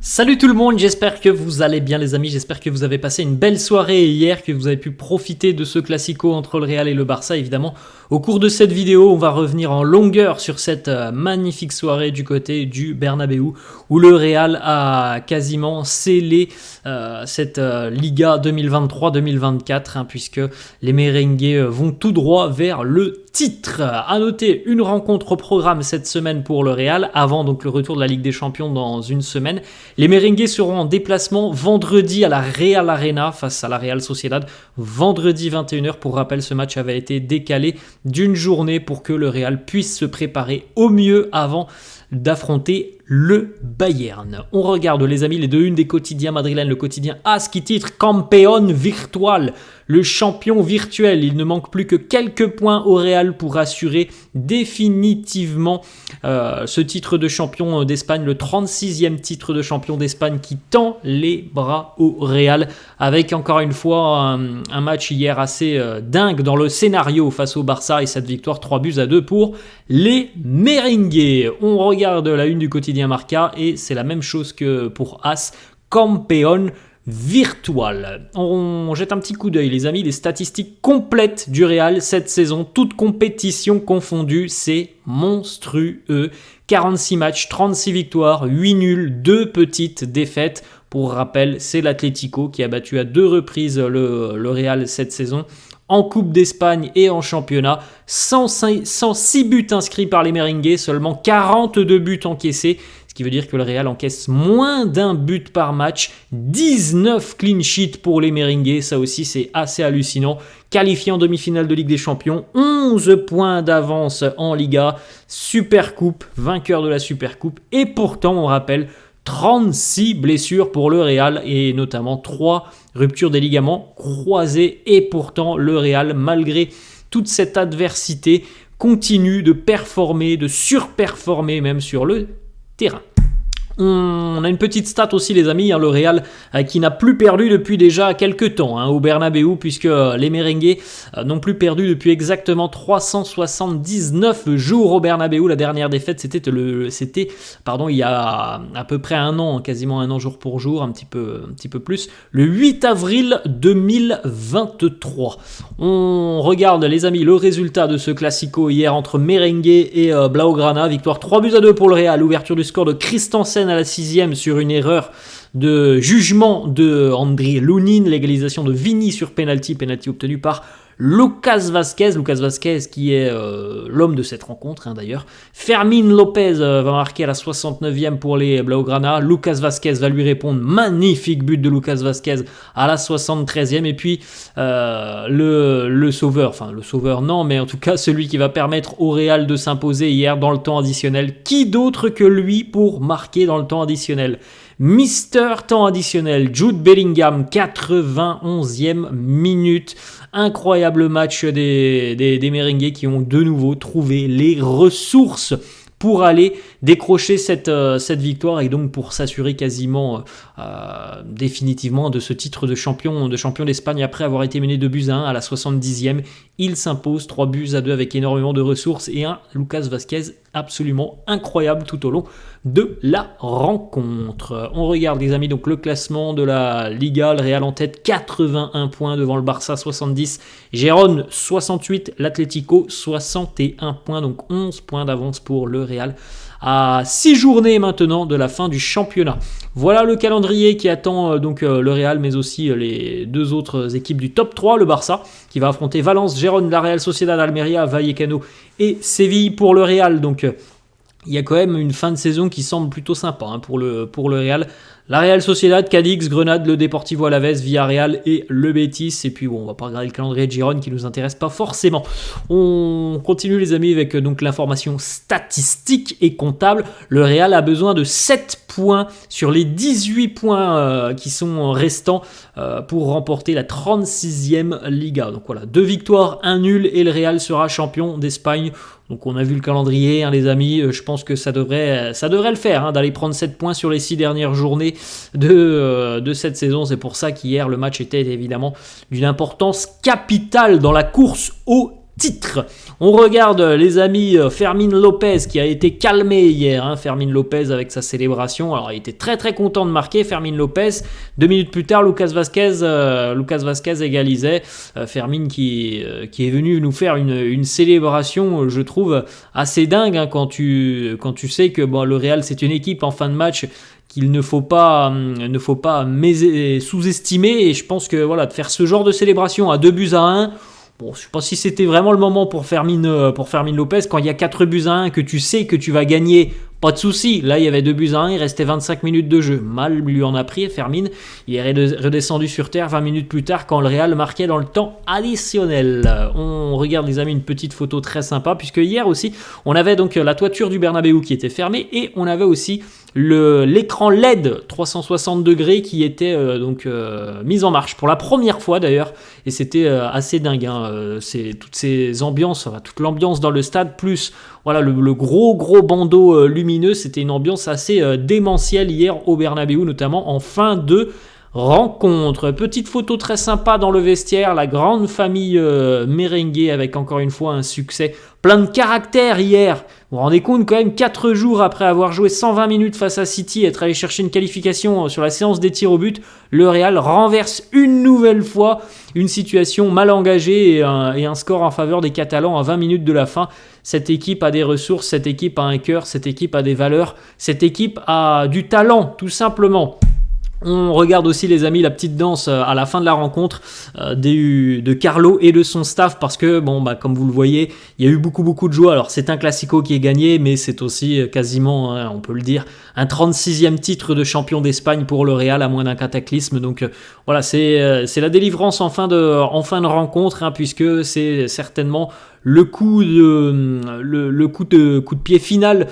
Salut tout le monde, j'espère que vous allez bien les amis, j'espère que vous avez passé une belle soirée hier, que vous avez pu profiter de ce classico entre le Real et le Barça évidemment. Au cours de cette vidéo, on va revenir en longueur sur cette magnifique soirée du côté du Bernabéu où le Real a quasiment scellé cette Liga 2023-2024 puisque les merengues vont tout droit vers le titre. À noter une rencontre au programme cette semaine pour le Real avant donc le retour de la Ligue des Champions dans une semaine. Les merengues seront en déplacement vendredi à la Real Arena face à la Real Sociedad, vendredi 21h. Pour rappel, ce match avait été décalé d'une journée pour que le Real puisse se préparer au mieux avant d'affronter le Bayern. On regarde les amis les deux unes des quotidiens madrilènes, le quotidien AS qui titre Campeón Virtual, le champion virtuel. Il ne manque plus que quelques points au Real pour assurer définitivement ce titre de champion d'Espagne, le 36e titre de champion d'Espagne qui tend les bras au Real avec encore une fois un match hier assez dingue dans le scénario face au Barça et cette victoire 3-2 pour les merengues. On regarde la une du quotidien Marca et c'est la même chose que pour AS, Campeón Virtual. On jette un petit coup d'œil les amis, les statistiques complètes du Real cette saison, toutes compétitions confondues, c'est monstrueux. 46 matchs, 36 victoires, 8 nuls, 2 petites défaites. Pour rappel, c'est l'Atlético qui a battu à 2 reprises le Real cette saison. En Coupe d'Espagne et en championnat, 106 buts inscrits par les merengues, seulement 42 buts encaissés, ce qui veut dire que le Real encaisse moins d'un but par match, 19 clean sheets pour les merengues, ça aussi c'est assez hallucinant. Qualifié en demi-finale de Ligue des Champions, 11 points d'avance en Liga, Supercoupe, vainqueur de la Supercoupe, et pourtant on rappelle 36 blessures pour le Real et notamment 3 ruptures des ligaments croisés et pourtant le Real, malgré toute cette adversité, continue de performer, de surperformer même sur le terrain. On a une petite stat aussi les amis, le Real qui n'a plus perdu depuis déjà quelques temps au Bernabéu puisque les merengues n'ont plus perdu depuis exactement 379 jours au Bernabéu. La dernière défaite c'était il y a à peu près un an, quasiment un an jour pour jour, un petit peu plus, le 8 avril 2023. On regarde les amis le résultat de ce classico hier entre merengue et Blaugrana, victoire 3-2 pour le Real, ouverture du score de Christensen à la 6e sur une erreur de jugement de André Lunin, l'égalisation de Vini sur penalty obtenu par Lucas Vázquez qui est l'homme de cette rencontre d'ailleurs. Fermín López va marquer à la 69e pour les Blaugrana. Lucas Vázquez va lui répondre, magnifique but de Lucas Vázquez à la 73e et puis le sauveur non, mais en tout cas celui qui va permettre au Real de s'imposer hier dans le temps additionnel. Qui d'autre que lui pour marquer dans le temps additionnel? Mister temps additionnel, Jude Bellingham, 91e minute. Incroyable match des merengues qui ont de nouveau trouvé les ressources pour aller décrocher cette victoire et donc pour s'assurer quasiment définitivement de ce titre de champion d'Espagne après avoir été mené 2-1 à la 70e. Il s'impose 3-2 avec énormément de ressources et un Lucas Vázquez absolument incroyable tout au long de la rencontre. On regarde les amis donc le classement de la Liga, le Real en tête 81 points devant le Barça 70, Gérone 68, l'Atlético 61 points, donc 11 points d'avance pour le Real à 6 journées maintenant de la fin du championnat. Voilà le calendrier qui attend donc le Real mais aussi les deux autres équipes du top 3, le Barça qui va affronter Valence, Gérone, la Real Sociedad, Almeria, Vallecano et Séville pour le Real. Donc il y a quand même une fin de saison qui semble plutôt sympa pour le Real. La Real Sociedad, Cadix, Grenade, le Deportivo Alavés, Villarreal et le Betis. Et puis bon, on va pas regarder le calendrier de Girone qui nous intéresse pas forcément. On continue les amis avec donc l'information statistique et comptable. Le Real a besoin de 7 points sur les 18 points qui sont restants pour remporter la 36e Liga. Donc voilà, 2 victoires, 1 nul et le Real sera champion d'Espagne. Donc on a vu le calendrier les amis, je pense que ça devrait le faire d'aller prendre 7 points sur les 6 dernières journées de cette saison. C'est pour ça qu'hier le match était évidemment d'une importance capitale dans la course au titre. On regarde les amis Fermín López qui a été calmé hier, Fermín López avec sa célébration. Alors il était très très content de marquer Fermín López. 2 minutes plus tard, Lucas Vázquez égalisait. Fermín qui est venu nous faire une célébration, je trouve assez dingue quand tu sais que le Real c'est une équipe en fin de match qu'il ne faut pas sous-estimer. Et je pense que de faire ce genre de célébration à 2-1. Bon, je ne sais pas si c'était vraiment le moment pour Fermín López. Quand il y a 4-1, que tu sais que tu vas gagner, pas de souci. Là, il y avait 2-1, il restait 25 minutes de jeu. Mal lui en a pris, Fermín. Il est redescendu sur terre 20 minutes plus tard quand le Real marquait dans le temps additionnel. On regarde, les amis, une petite photo très sympa, puisque hier aussi, on avait donc la toiture du Bernabéu qui était fermée et on avait aussi l'écran LED 360 degrés qui était mis en marche pour la première fois d'ailleurs, et c'était assez dingue. C'est toutes ces ambiances, toute l'ambiance dans le stade, plus le gros bandeau lumineux. C'était une ambiance assez démentielle hier au Bernabéu, notamment en fin de rencontre. Petite photo très sympa dans le vestiaire, la grande famille merengue avec encore une fois un succès plein de caractère hier. Vous vous rendez compte quand même, 4 jours après avoir joué 120 minutes face à City, être allé chercher une qualification sur la séance des tirs au but, le Real renverse une nouvelle fois une situation mal engagée et un score en faveur des Catalans à 20 minutes de la fin. Cette équipe a des ressources, cette équipe a un cœur, cette équipe a des valeurs, cette équipe a du talent tout simplement. On regarde aussi, les amis, la petite danse à la fin de la rencontre de Carlo et de son staff, parce que comme vous le voyez, il y a eu beaucoup de joie. Alors c'est un classico qui est gagné, mais c'est aussi quasiment, on peut le dire, un 36e titre de champion d'Espagne pour le Real à moins d'un cataclysme. Donc c'est la délivrance en fin de rencontre, puisque c'est certainement le coup de pied final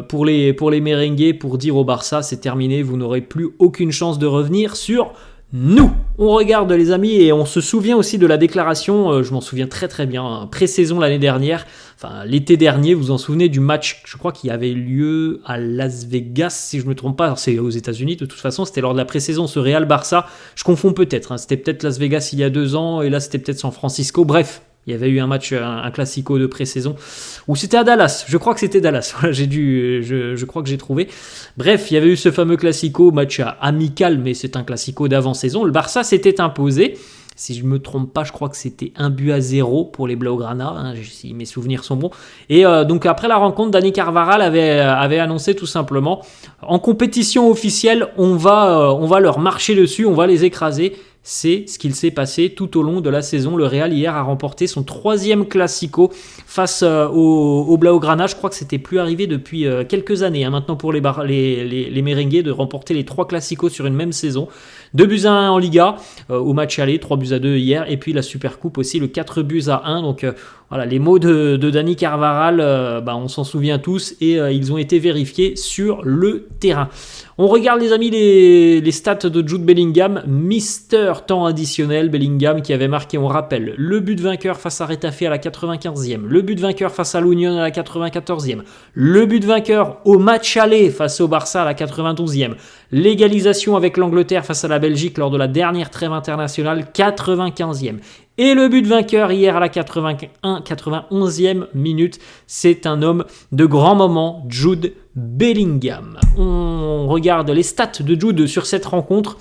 pour les merengues, pour dire au Barça c'est terminé, vous n'aurez plus aucune chance de revenir sur nous. On regarde, les amis, et on se souvient aussi de la déclaration, je m'en souviens très bien, pré-saison l'année dernière, l'été dernier, vous vous en souvenez du match, je crois qu'il avait lieu à Las Vegas, si je ne me trompe pas. Alors c'est aux États-Unis, de toute façon, c'était lors de la pré-saison, ce Real-Barça, je confonds peut-être, c'était peut-être Las Vegas il y a 2 ans, et là c'était peut-être San Francisco, bref. Il y avait eu un match, un classico de pré-saison, ou c'était à Dallas, je crois que c'était Dallas, je crois que j'ai trouvé. Bref, il y avait eu ce fameux classico, match amical, mais c'est un classico d'avant-saison. Le Barça s'était imposé, si je ne me trompe pas, je crois que c'était 1-0 pour les Blaugrana, si mes souvenirs sont bons. Et donc après la rencontre, Dani Carvajal avait annoncé tout simplement, en compétition officielle, on va leur marcher dessus, on va les écraser. C'est ce qu'il s'est passé tout au long de la saison. Le Real hier a remporté son 3e classico face au Blaugrana. Je crois que c'était plus arrivé depuis quelques années maintenant pour les merengues de remporter les 3 classicos sur une même saison. 2-1 en Liga au match aller, 3-2 hier, et puis la Supercoupe aussi, le 4-1. Donc les mots de Dani Carvajal, on s'en souvient tous, et ils ont été vérifiés sur le terrain. On regarde, les amis, les stats de Jude Bellingham, Mister temps additionnel. Bellingham qui avait marqué, on rappelle, le but vainqueur face à Retafe à la 95e, le but vainqueur face à l'Union à la 94e, le but vainqueur au match aller face au Barça à la 92e, l'égalisation avec l'Angleterre face à la Belgique lors de la dernière trêve internationale, 95e. Et le but vainqueur hier à la 91e minute. C'est un homme de grand moment, Jude Bellingham. On regarde les stats de Jude sur cette rencontre.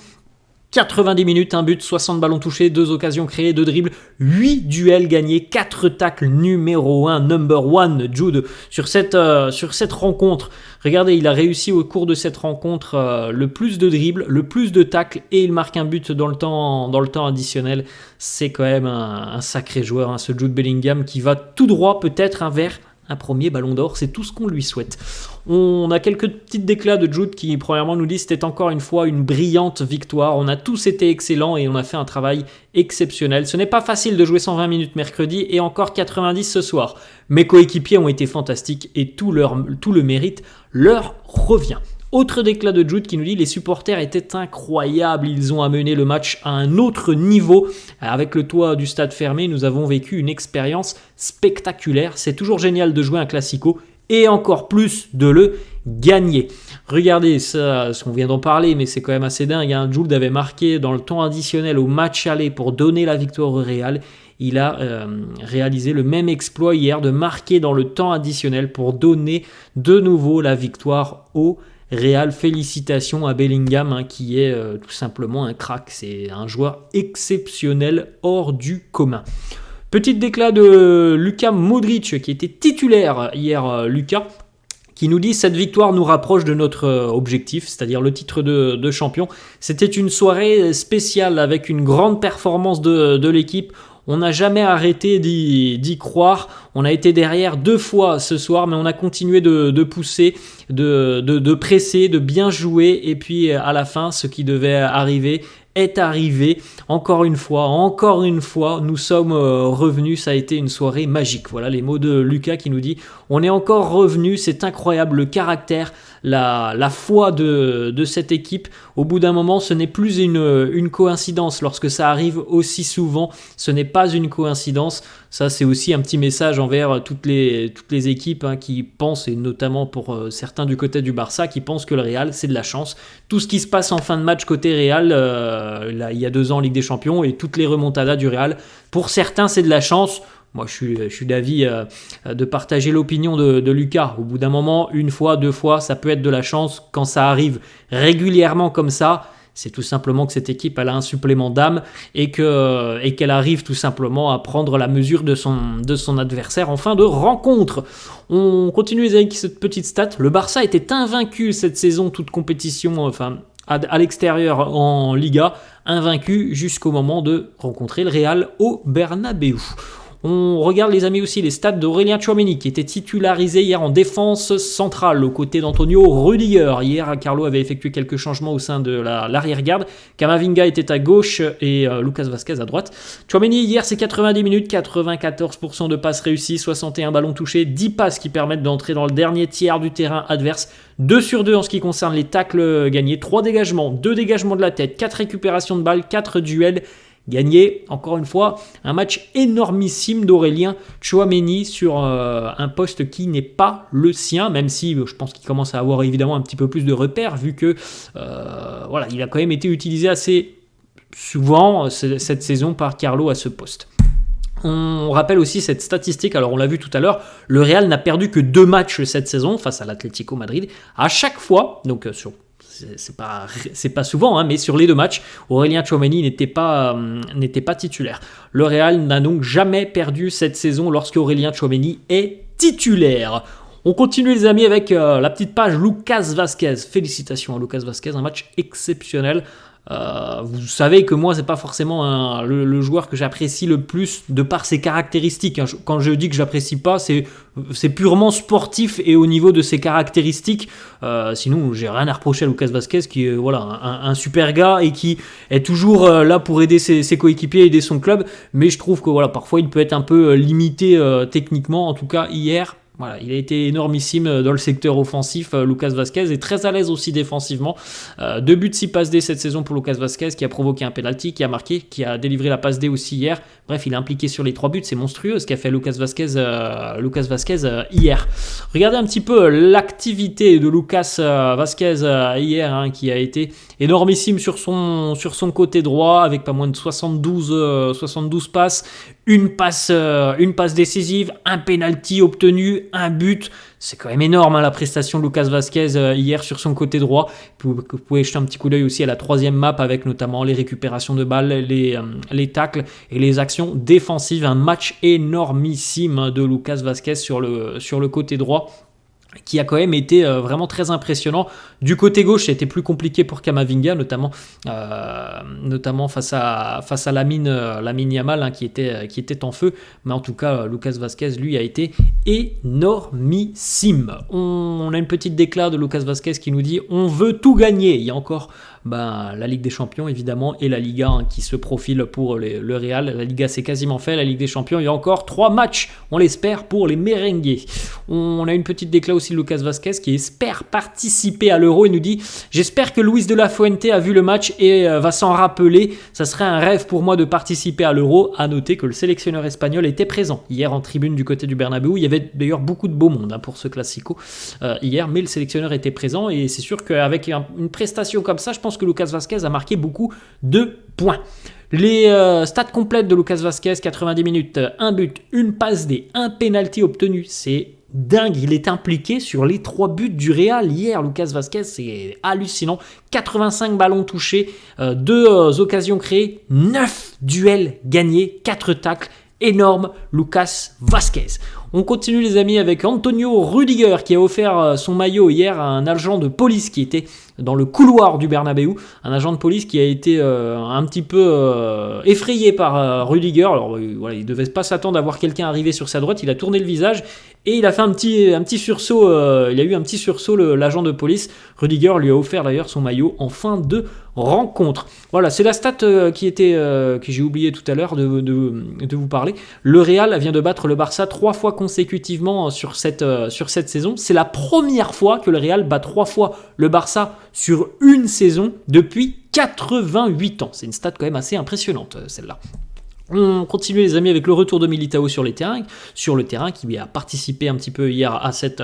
90 minutes, 1 but, 60 ballons touchés, 2 occasions créées, 2 dribbles, 8 duels gagnés, 4 tacles, numéro 1, number 1, Jude, sur cette rencontre. Regardez, il a réussi au cours de cette rencontre le plus de dribbles, le plus de tacles, et il marque un but dans le temps additionnel. C'est quand même un sacré joueur, ce Jude Bellingham, qui va tout droit peut-être vers un premier ballon d'or, c'est tout ce qu'on lui souhaite. On a quelques petites déclats de Jude qui, premièrement, nous disent que c'était encore une fois une brillante victoire. On a tous été excellents et on a fait un travail exceptionnel. Ce n'est pas facile de jouer 120 minutes mercredi et encore 90 ce soir. Mes coéquipiers ont été fantastiques et tout le mérite leur revient. Autre déclat de Jude qui nous dit: les supporters étaient incroyables, ils ont amené le match à un autre niveau. Avec le toit du stade fermé, nous avons vécu une expérience spectaculaire. C'est toujours génial de jouer un classico et encore plus de le gagner. Regardez ça, on vient d'en parler, mais c'est quand même assez dingue. Hein. Jules avait marqué dans le temps additionnel au match aller pour donner la victoire au Real. Il a réalisé le même exploit hier de marquer dans le temps additionnel pour donner de nouveau la victoire au Real. Félicitations à Bellingham hein, qui est tout simplement un crack. C'est un joueur exceptionnel hors du commun. Petite déclat de Luka Modric qui était titulaire hier, Luka, qui nous dit « Cette victoire nous rapproche de notre objectif, c'est-à-dire le titre de champion. C'était une soirée spéciale avec une grande performance de l'équipe. On n'a jamais arrêté d'y croire. On a été derrière 2 fois ce soir, mais on a continué de pousser, de presser, de bien jouer. Et puis à la fin, ce qui devait arriver est arrivé. Encore une fois, nous sommes revenus. Ça a été une soirée magique. » Voilà les mots de Lucas qui nous dit « On est encore revenus. C'est incroyable le caractère, la foi de cette équipe. Au bout d'un moment, ce n'est plus une coïncidence. Lorsque ça arrive aussi souvent, ce n'est pas une coïncidence. » Ça, c'est aussi un petit message envers toutes les équipes hein, qui pensent, et notamment pour certains du côté du Barça, qui pensent que le Real, c'est de la chance. Tout ce qui se passe en fin de match côté Real, là, il y a 2 ans en Ligue des Champions, et toutes les remontadas du Real, pour certains, c'est de la chance. Moi, je suis d'avis de partager l'opinion de Lucas. Au bout d'un moment, 1 fois, 2 fois, ça peut être de la chance. Quand ça arrive régulièrement comme ça, c'est tout simplement que cette équipe elle a un supplément d'âme et qu'elle arrive tout simplement à prendre la mesure de son adversaire en fin de rencontre. On continue avec cette petite stat. Le Barça était invaincu cette saison, toute compétition, enfin à l'extérieur en Liga, invaincu jusqu'au moment de rencontrer le Real au Bernabéu. On regarde les amis aussi les stats d'Aurélien Tchouaméni qui était titularisé hier en défense centrale aux côtés d'Antonio Rudiger. Hier, Carlo avait effectué quelques changements au sein de l'arrière-garde. Camavinga était à gauche et Lucas Vazquez à droite. Tchouaméni hier c'est 90 minutes, 94% de passes réussies, 61 ballons touchés, 10 passes qui permettent d'entrer dans le dernier tiers du terrain adverse. 2 sur 2 en ce qui concerne les tacles gagnés, 3 dégagements, 2 dégagements de la tête, 4 récupérations de balles, 4 duels gagné, encore une fois, un match énormissime d'Aurélien Tchouaméni sur un poste qui n'est pas le sien, même si je pense qu'il commence à avoir évidemment un petit peu plus de repères, vu que voilà, il a quand même été utilisé assez souvent cette saison par Carlo à ce poste. On rappelle aussi cette statistique, alors on l'a vu tout à l'heure, le Real n'a perdu que 2 matchs cette saison face à l'Atlético Madrid. À chaque fois, donc c'est pas souvent, hein, mais sur les 2 matchs, Aurélien Tchouaméni n'était pas titulaire. Le Real n'a donc jamais perdu cette saison lorsque Aurélien Tchouaméni est titulaire. On continue les amis avec la petite page Lucas Vazquez. Félicitations à Lucas Vazquez, un match exceptionnel. Vous savez que moi c'est pas forcément le joueur que j'apprécie le plus de par ses caractéristiques. Quand je dis que j'apprécie pas, c'est purement sportif et au niveau de ses caractéristiques. Sinon j'ai rien à reprocher à Lucas Vazquez qui est voilà un super gars et qui est toujours là pour aider ses coéquipiers, aider son club. Mais je trouve que voilà parfois il peut être un peu limité techniquement. En tout cas hier. Voilà, il a été énormissime dans le secteur offensif, Lucas Vazquez, est très à l'aise aussi défensivement. 2 buts, 6 passes D cette saison pour Lucas Vazquez, qui a provoqué un penalty, qui a marqué, qui a délivré la passe D aussi hier. Bref, il est impliqué sur les 3 buts, c'est monstrueux ce qu'a fait Lucas Vazquez hier. Regardez un petit peu l'activité de Lucas Vazquez hier, hein, qui a été énormissime sur son côté droit, avec pas moins de 72 passes, une passe décisive, un penalty obtenu, un but. C'est quand même énorme hein, la prestation de Lucas Vazquez hier sur son côté droit. Vous pouvez jeter un petit coup d'œil aussi à la 3e map avec notamment les récupérations de balles, les tacles et les actions défensives. Un match énormissime de Lucas Vazquez sur le côté droit, qui a quand même été vraiment très impressionnant. Du côté gauche, c'était plus compliqué pour Camavinga, notamment face à Lamine Yamal hein, qui était en feu. Mais en tout cas, Lucas Vazquez, lui, a été énormissime. On a une petite déclaration de Lucas Vazquez qui nous dit « On veut tout gagner ». Il y a encore la Ligue des Champions évidemment et la Liga qui se profile pour le Real. La Liga c'est quasiment fait, la Ligue des Champions il y a encore 3 matchs, on l'espère pour les merengues. On a une petite déclat aussi de Lucas Vazquez qui espère participer à l'Euro et nous dit: j'espère que Luis de la Fuente a vu le match et va s'en rappeler, ça serait un rêve pour moi de participer à l'Euro. À noter que le sélectionneur espagnol était présent hier en tribune du côté du Bernabéu. Il y avait d'ailleurs beaucoup de beau monde pour ce Classico hier, mais le sélectionneur était présent et c'est sûr qu'avec une prestation comme ça, je pense que Lucas Vazquez a marqué beaucoup de points. Les stats complètes de Lucas Vazquez: 90 minutes, 1 but, 1 passe D, 1 penalty obtenu, c'est dingue, il est impliqué sur les 3 buts du Real hier. Lucas Vazquez, c'est hallucinant. 85 ballons touchés, 2 occasions créées, 9 duels gagnés, 4 tacles. Énorme Lucas Vazquez. On continue les amis avec Antonio Rudiger qui a offert son maillot hier à un agent de police qui était dans le couloir du Bernabéu. Un agent de police qui a été un petit peu effrayé par Rudiger. Alors voilà, il ne devait pas s'attendre à voir quelqu'un arriver sur sa droite. Il a tourné le visage et il a fait un petit sursaut. Il a eu un petit sursaut l'agent de police. Rudiger lui a offert d'ailleurs son maillot en fin de rencontre. Voilà, c'est la stat que j'ai oublié tout à l'heure de vous parler. Le Real vient de battre le Barça 3 fois consécutivement sur cette saison. C'est la première fois que le Real bat 3 fois le Barça sur une saison depuis 88 ans. C'est une stat quand même assez impressionnante celle-là. On continue les amis avec le retour de Militao sur le terrain qui a participé un petit peu hier à cette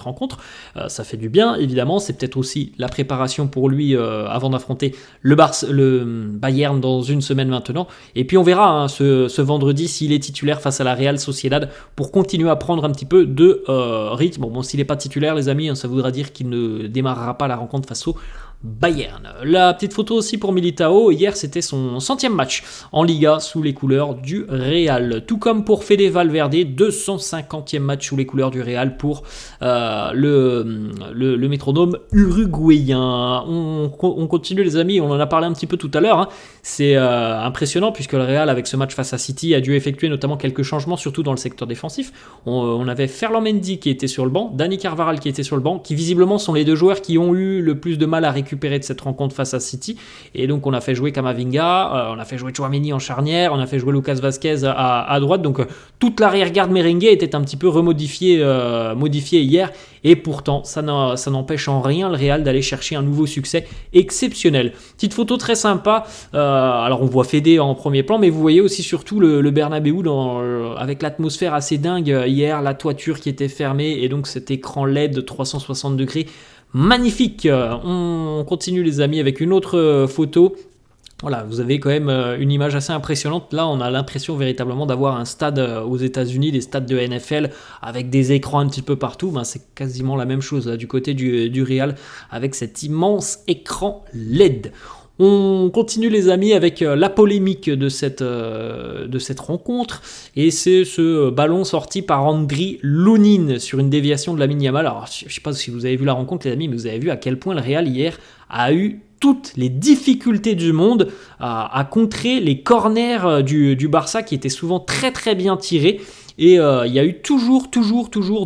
rencontre. Ça fait du bien évidemment, c'est peut-être aussi la préparation pour lui avant d'affronter le Bayern dans une semaine maintenant. Et puis on verra ce vendredi s'il est titulaire face à la Real Sociedad pour continuer à prendre un petit peu de rythme. Bon, s'il n'est pas titulaire les amis, ça voudra dire qu'il ne démarrera pas la rencontre face au Bayern. La petite photo aussi pour Militao, hier c'était son 100e match en Liga sous les couleurs du Real, tout comme pour Fede Valverde, 250e match sous les couleurs du Real pour le métronome uruguayen. On continue les amis, on en a parlé un petit peu tout à l'heure, c'est impressionnant puisque le Real avec ce match face à City a dû effectuer notamment quelques changements, surtout dans le secteur défensif. On avait Ferland Mendy qui était sur le banc, Dani Carvajal qui était sur le banc, qui visiblement sont les 2 joueurs qui ont eu le plus de mal à récupérer de cette rencontre face à City, et donc on a fait jouer Camavinga, on a fait jouer Tchouaméni en charnière, on a fait jouer Lucas Vazquez à droite, donc toute l'arrière-garde merengue était un petit peu modifiée hier, et pourtant ça n'empêche en rien le Real d'aller chercher un nouveau succès exceptionnel. Petite photo très sympa, alors on voit Fede en premier plan, mais vous voyez aussi surtout le Bernabéu avec l'atmosphère assez dingue hier, la toiture qui était fermée et donc cet écran LED de 360 degrés magnifique. On continue les amis avec une autre photo. Voilà, vous avez quand même une image assez impressionnante. Là, on a l'impression véritablement d'avoir un stade aux États-Unis, des stades de NFL avec des écrans un petit peu partout. C'est quasiment la même chose là, du côté du Real avec cet immense écran LED. On continue les amis avec la polémique de cette rencontre, et c'est ce ballon sorti par Andriy Lunin sur une déviation de Lamine Yamal. Alors je ne sais pas si vous avez vu la rencontre les amis, mais vous avez vu à quel point le Real hier a eu toutes les difficultés du monde à contrer les corners du Barça qui étaient souvent très très bien tirés. Et il y a eu toujours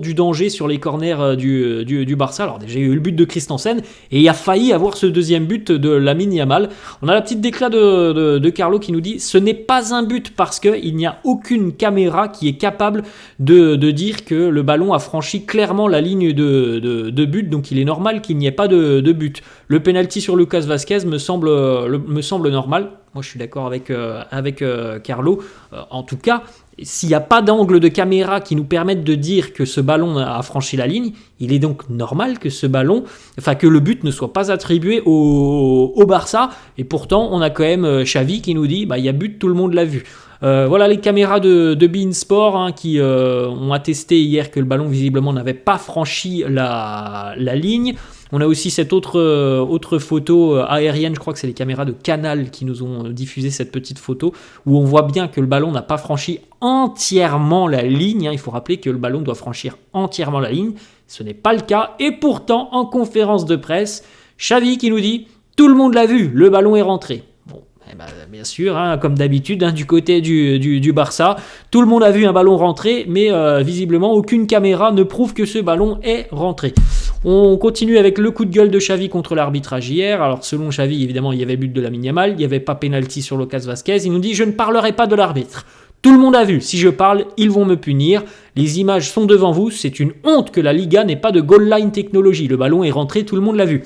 du danger sur les corners du Barça. Alors déjà il y a eu le but de Christensen et il a failli avoir ce deuxième but de Lamine Yamal. On a la petite déclat de Carlo qui nous dit: ce n'est pas un but parce qu'il n'y a aucune caméra qui est capable de dire que le ballon a franchi clairement la ligne de but, donc il est normal qu'il n'y ait pas de but. Le penalty sur Lucas Vazquez me semble normal. Moi je suis d'accord avec Carlo. En tout cas, s'il n'y a pas d'angle de caméra qui nous permette de dire que ce ballon a franchi la ligne, il est donc normal que que le but ne soit pas attribué au Barça. Et pourtant, on a quand même Xavi qui nous dit il y a but, tout le monde l'a vu. Voilà les caméras de beIN Sport qui ont attesté hier que le ballon visiblement n'avait pas franchi la ligne. On a aussi cette autre photo aérienne, je crois que c'est les caméras de Canal qui nous ont diffusé cette petite photo, où on voit bien que le ballon n'a pas franchi entièrement la ligne. Il faut rappeler que le ballon doit franchir entièrement la ligne. Ce n'est pas le cas. Et pourtant, en conférence de presse, Xavi qui nous dit « Tout le monde l'a vu, le ballon est rentré ». Bien sûr, comme d'habitude, du côté du Barça, tout le monde a vu un ballon rentrer, mais visiblement aucune caméra ne prouve que ce ballon est rentré. On continue avec le coup de gueule de Xavi contre l'arbitrage hier. Alors selon Xavi, évidemment, il y avait but de Lamine Yamal, il n'y avait pas pénalty sur Lucas Vazquez. Il nous dit « Je ne parlerai pas de l'arbitre. Tout le monde a vu, si je parle, ils vont me punir. Les images sont devant vous, c'est une honte que la Liga n'ait pas de goal line technologie. Le ballon est rentré, tout le monde l'a vu. »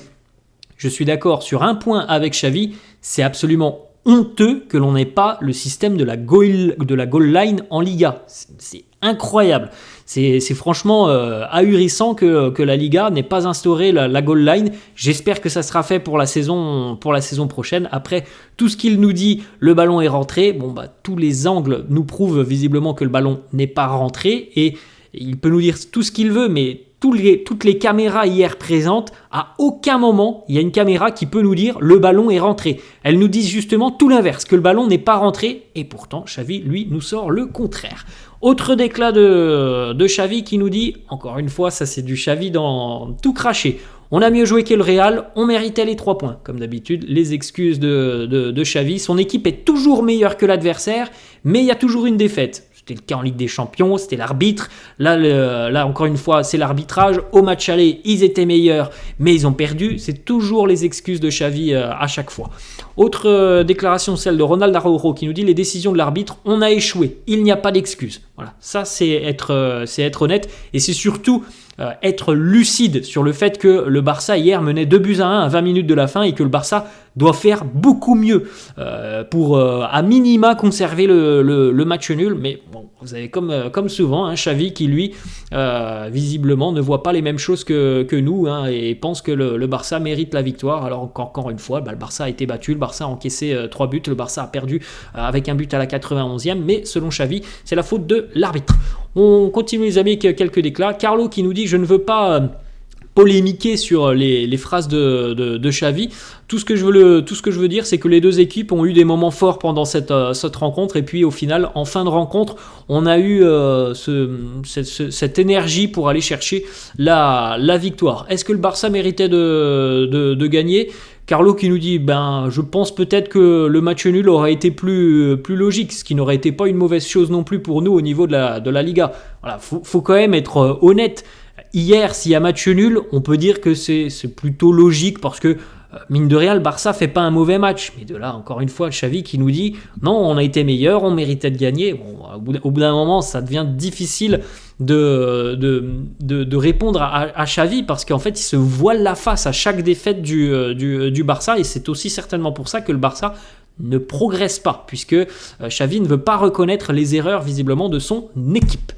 Je suis d'accord sur un point avec Xavi, c'est absolument honteux que l'on n'ait pas le système de la goal line en Liga. C'est incroyable. C'est franchement ahurissant que la Liga n'ait pas instauré la goal line. J'espère que ça sera fait pour la saison prochaine. Après, tout ce qu'il nous dit, le ballon est rentré. Tous les angles nous prouvent visiblement que le ballon n'est pas rentré. Et il peut nous dire tout ce qu'il veut, mais toutes les caméras hier présentes, à aucun moment, il y a une caméra qui peut nous dire « le ballon est rentré ». Elles nous disent justement tout l'inverse, que le ballon n'est pas rentré. Et pourtant, Xavi, lui, nous sort le contraire. Autre déclat de Xavi qui nous dit, encore une fois, ça c'est du Xavi dans tout craché. On a mieux joué que le Real, on méritait les 3 points. Comme d'habitude, les excuses de Xavi. Son équipe est toujours meilleure que l'adversaire, mais il y a toujours une défaite. C'était le cas en Ligue des Champions, c'était l'arbitre. Là, encore une fois, c'est l'arbitrage. Au match aller, ils étaient meilleurs, mais ils ont perdu. C'est toujours les excuses de Xavi à chaque fois. Autre déclaration, celle de Ronald Araujo, qui nous dit « Les décisions de l'arbitre, on a échoué. Il n'y a pas d'excuses. » Voilà, ça, c'est être honnête. Et c'est surtout être lucide sur le fait que le Barça, hier, menait 2-1 à 20 minutes de la fin et que le Barça doit faire beaucoup mieux pour, à minima, conserver le match nul. Mais bon, vous avez comme souvent, Xavi qui, lui, visiblement, ne voit pas les mêmes choses que nous et pense que le Barça mérite la victoire. Alors, encore une fois, le Barça a été battu, le Barça a encaissé 3 buts, le Barça a perdu avec un but à la 91e. Mais selon Xavi, c'est la faute de l'arbitre. On continue les amis avec quelques déclats. Carlo qui nous dit « Je ne veux pas polémiquer sur les phrases de Xavi. Tout ce que je veux dire, c'est que les deux équipes ont eu des moments forts pendant cette rencontre. Et puis au final, en fin de rencontre, on a eu cette énergie pour aller chercher la victoire. Est-ce que le Barça méritait de gagner ? Carlo qui nous dit je pense peut-être que le match nul aurait été plus logique, ce qui n'aurait été pas une mauvaise chose non plus pour nous au niveau de la Liga. Voilà, faut quand même être honnête. Hier, s'il y a match nul, on peut dire que c'est plutôt logique parce que mine de rien, le Barça fait pas un mauvais match. Mais de là, encore une fois, Xavi qui nous dit non, on a été meilleur, on méritait de gagner. Bon, au bout d'un moment, ça devient difficile de répondre à Xavi parce qu'en fait, il se voile la face à chaque défaite du Barça et c'est aussi certainement pour ça que le Barça ne progresse pas puisque Xavi ne veut pas reconnaître les erreurs visiblement de son équipe.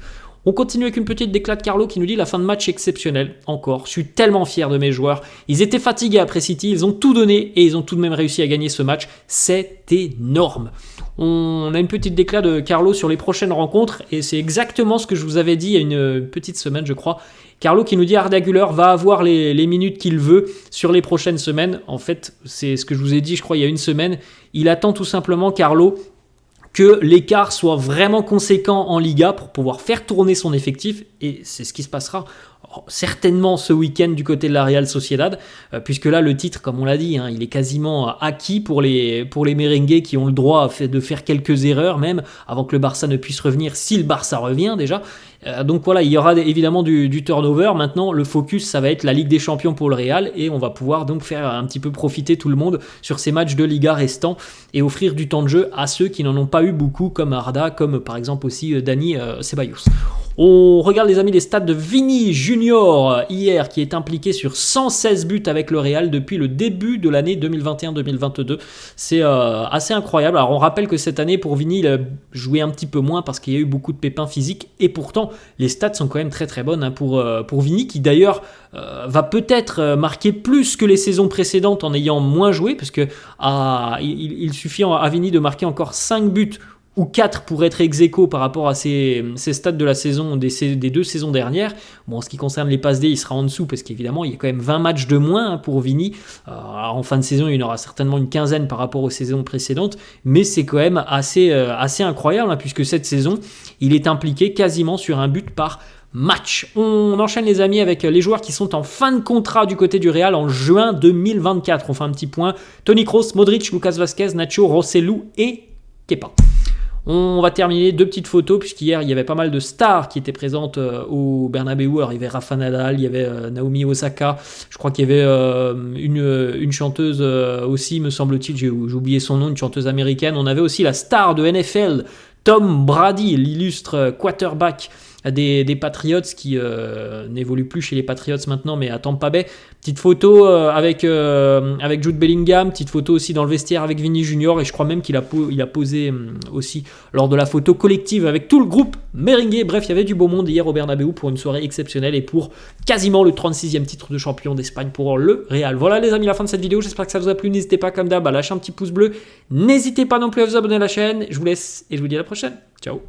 On continue avec une petite déclat de Carlo qui nous dit « La fin de match exceptionnelle, encore. Je suis tellement fier de mes joueurs. Ils étaient fatigués après City, ils ont tout donné et ils ont tout de même réussi à gagner ce match. C'est énorme. » On a une petite déclat de Carlo sur les prochaines rencontres et c'est exactement ce que je vous avais dit il y a une petite semaine, je crois. Carlo qui nous dit « Arda Güler va avoir les minutes qu'il veut sur les prochaines semaines. » En fait, c'est ce que je vous ai dit, je crois, il y a une semaine. Il attend tout simplement, Carlo, que l'écart soit vraiment conséquent en Liga pour pouvoir faire tourner son effectif et c'est ce qui se passera certainement ce week-end du côté de la Real Sociedad puisque là le titre comme on l'a dit il est quasiment acquis pour les merengues qui ont le droit de faire quelques erreurs même avant que le Barça ne puisse revenir si le Barça revient déjà. Donc voilà, il y aura évidemment du turnover. Maintenant, le focus, ça va être la Ligue des Champions pour le Real et on va pouvoir donc faire un petit peu profiter tout le monde sur ces matchs de Liga restants et offrir du temps de jeu à ceux qui n'en ont pas eu beaucoup, comme Arda, comme par exemple aussi Dani Ceballos. On regarde les amis les stats de Vini Junior hier qui est impliqué sur 116 buts avec le Real depuis le début de l'année 2021-2022. C'est assez incroyable. Alors on rappelle que cette année pour Vini il a joué un petit peu moins parce qu'il y a eu beaucoup de pépins physiques et pourtant les stats sont quand même très très bonnes pour Vini qui d'ailleurs va peut-être marquer plus que les saisons précédentes en ayant moins joué parce que il suffit à Vini de marquer encore 5 buts ou 4 pour être ex-aequo par rapport à ces stats de la saison des 2 saisons dernières. Bon, en ce qui concerne les passes D, il sera en dessous parce qu'évidemment, il y a quand même 20 matchs de moins pour Vini. En fin de saison, il y en aura certainement une quinzaine par rapport aux saisons précédentes, mais c'est quand même assez incroyable puisque cette saison, il est impliqué quasiment sur un but par match. On enchaîne les amis avec les joueurs qui sont en fin de contrat du côté du Real en juin 2024. On fait un petit point. Toni Kroos, Modric, Lucas Vazquez, Nacho, Rosselló et Kepa. On va terminer 2 petites photos, puisqu'hier il y avait pas mal de stars qui étaient présentes au Bernabéu. Alors il y avait Rafa Nadal, il y avait Naomi Osaka, je crois qu'il y avait une chanteuse aussi, me semble-t-il, j'ai oublié son nom, une chanteuse américaine. On avait aussi la star de NFL, Tom Brady, l'illustre quarterback des Patriots qui n'évolue plus chez les Patriots maintenant, mais à Tampa Bay. Petite photo avec Jude Bellingham, petite photo aussi dans le vestiaire avec Vinny Junior, et je crois même qu'il a posé aussi lors de la photo collective avec tout le groupe merengue. Bref, il y avait du beau monde hier au Bernabéu pour une soirée exceptionnelle et pour quasiment le 36e titre de champion d'Espagne pour le Real. Voilà les amis, la fin de cette vidéo, j'espère que ça vous a plu. N'hésitez pas comme d'hab à lâcher un petit pouce bleu, n'hésitez pas non plus à vous abonner à la chaîne. Je vous laisse et je vous dis à la prochaine. Ciao.